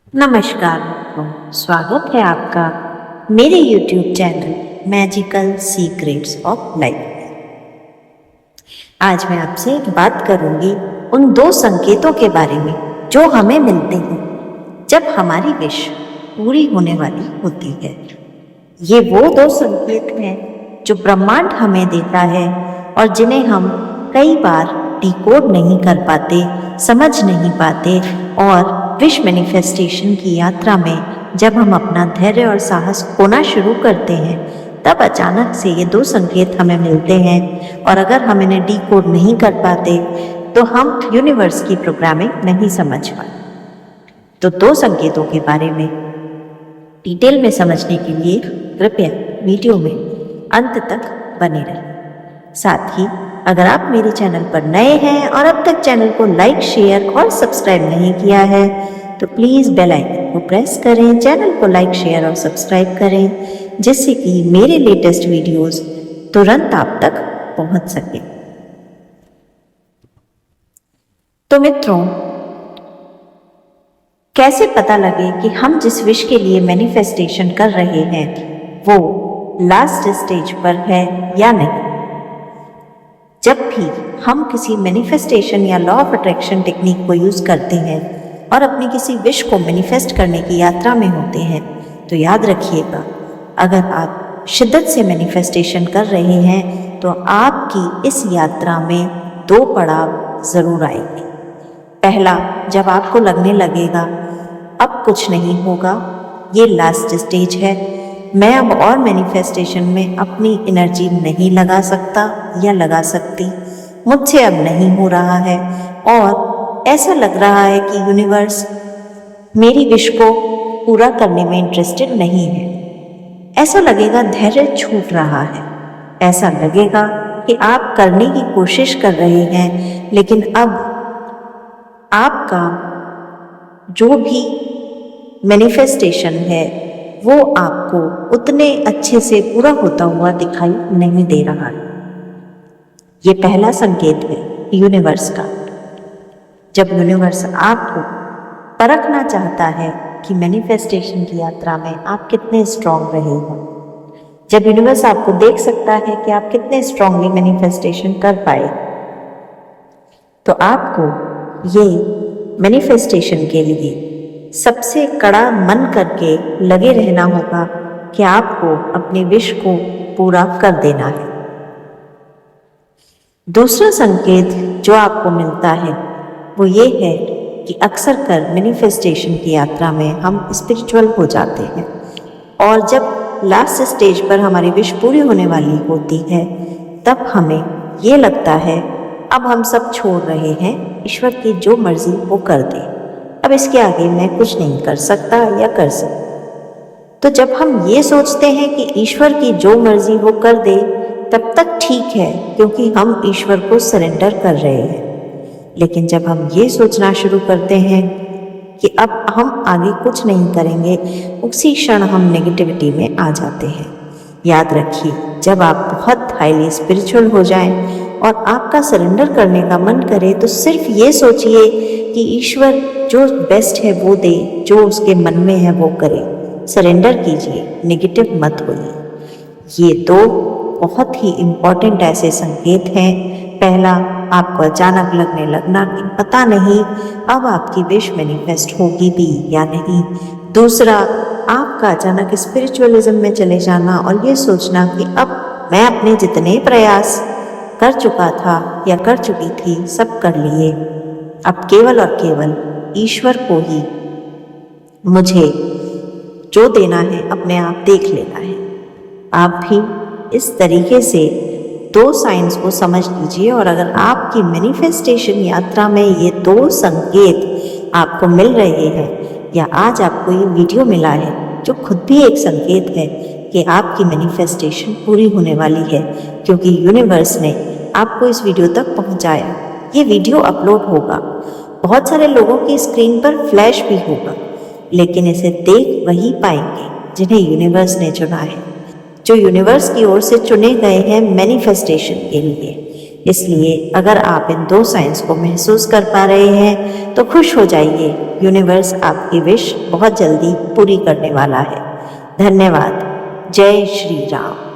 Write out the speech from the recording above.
नमस्कार मित्रों, स्वागत है आपका मेरे YouTube channel magical secrets of life में। आज मैं आपसे बात करूंगी उन दो संकेतों के बारे में जो हमें मिलते हैं जब हमारी विश पूरी होने वाली होती है। ये वो दो संकेत हैं जो ब्रह्मांड हमें देता है और जिन्हें हम कई बार डिकोड नहीं कर पाते, समझ नहीं पाते और विश मैनिफेस्टेशन की यात्रा में जब हम अपना धैर्य और साहस खोना शुरू करते हैं तब अचानक से ये दो संकेत हमें मिलते हैं और अगर हम इन्हें डिकोड नहीं कर पाते तो हम यूनिवर्स की प्रोग्रामिंग नहीं समझ पाते। तो दो संकेतों के बारे में डिटेल में समझने के लिए कृपया वीडियो में अंत तक बने रहें। साथ ही अगर आप मेरे चैनल पर नए हैं और अब तक चैनल को लाइक, शेयर और सब्सक्राइब नहीं किया है तो प्लीज़ बेल आइकन को प्रेस करें, चैनल को लाइक, शेयर और सब्सक्राइब करें जिससे कि मेरे लेटेस्ट वीडियोस तुरंत आप तक पहुंच सके। तो मित्रों, कैसे पता लगे कि हम जिस विश के लिए मैनिफेस्टेशन कर रहे हैं वो लास्ट स्टेज पर है या नहीं। जब भी हम किसी मैनिफेस्टेशन या लॉ ऑफ अट्रैक्शन टेक्निक को यूज़ करते हैं और अपनी किसी विश को मैनिफेस्ट करने की यात्रा में होते हैं तो याद रखिएगा, अगर आप शिद्दत से मैनिफेस्टेशन कर रहे हैं तो आपकी इस यात्रा में दो पड़ाव ज़रूर आएंगे। पहला, जब आपको लगने लगेगा अब कुछ नहीं होगा, ये लास्ट स्टेज है, मैं अब और मैनिफेस्टेशन में अपनी एनर्जी नहीं लगा सकता या लगा सकती, मुझसे अब नहीं हो रहा है और ऐसा लग रहा है कि यूनिवर्स मेरी विश को पूरा करने में इंटरेस्टेड नहीं है। ऐसा लगेगा धैर्य छूट रहा है, ऐसा लगेगा कि आप करने की कोशिश कर रहे हैं लेकिन अब आपका जो भी मैनिफेस्टेशन है वो आपको उतने अच्छे से पूरा होता हुआ दिखाई नहीं दे रहा है। ये पहला संकेत है यूनिवर्स का। जब यूनिवर्स आपको परखना चाहता है कि मैनिफेस्टेशन की यात्रा में आप कितने स्ट्रांग रहे हो, जब यूनिवर्स आपको देख सकता है कि आप कितने स्ट्रांगली मैनिफेस्टेशन कर पाए, तो आपको ये मैनिफेस्टेशन के लिए सबसे कड़ा मन करके लगे रहना होगा कि आपको अपनी विश को पूरा कर देना है। दूसरा संकेत जो आपको मिलता है वो ये है कि अक्सर कर मैनिफेस्टेशन की यात्रा में हम स्पिरिचुअल हो जाते हैं और जब लास्ट स्टेज पर हमारी विश पूरी होने वाली होती है तब हमें ये लगता है अब हम सब छोड़ रहे हैं, ईश्वर की जो मर्जी वो कर दे, अब इसके आगे मैं कुछ नहीं कर सकता या कर सकता। तो जब हम ये सोचते हैं कि ईश्वर की जो मर्जी वो कर दे तब तक ठीक है क्योंकि हम ईश्वर को सरेंडर कर रहे हैं, लेकिन जब हम ये सोचना शुरू करते हैं कि अब हम आगे कुछ नहीं करेंगे, उसी क्षण हम नेगेटिविटी में आ जाते हैं। याद रखिए, जब आप बहुत हाईली स्पिरिचुअल हो जाएं और आपका सरेंडर करने का मन करे तो सिर्फ ये सोचिए कि ईश्वर जो बेस्ट है वो दे, जो उसके मन में है वो करे। सरेंडर कीजिए, नेगेटिव मत होइए। ये दो बहुत ही इम्पॉर्टेंट ऐसे संकेत हैं। पहला, आपको अचानक लगने लगना कि पता नहीं अब आपकी विश मैनिफेस्ट होगी भी या नहीं। दूसरा, आपका अचानक स्पिरिचुअलिज्म में चले जाना और ये सोचना कि अब मैं अपने जितने प्रयास कर चुका था या कर चुकी थी सब कर लिए, अब केवल और केवल ईश्वर को ही मुझे जो देना है अपने आप देख लेना है। आप भी इस तरीके से दो साइंस को समझ लीजिए और अगर आपकी मैनिफेस्टेशन यात्रा में ये दो संकेत आपको मिल रहे हैं या आज आपको ये वीडियो मिला है जो खुद भी एक संकेत है कि आपकी मैनिफेस्टेशन पूरी होने वाली है, क्योंकि यूनिवर्स ने आपको इस वीडियो तक पहुंचाया। ये वीडियो अपलोड होगा, बहुत सारे लोगों की स्क्रीन पर फ्लैश भी होगा, लेकिन इसे देख वही पाएंगे जिन्हें यूनिवर्स ने चुना है, जो यूनिवर्स की ओर से चुने गए हैं मैनिफेस्टेशन के लिए। इसलिए अगर आप इन 2 साइंस को महसूस कर पा रहे हैं तो खुश हो जाइए, यूनिवर्स आपकी विश बहुत जल्दी पूरी करने वाला है। धन्यवाद। जय श्री राम।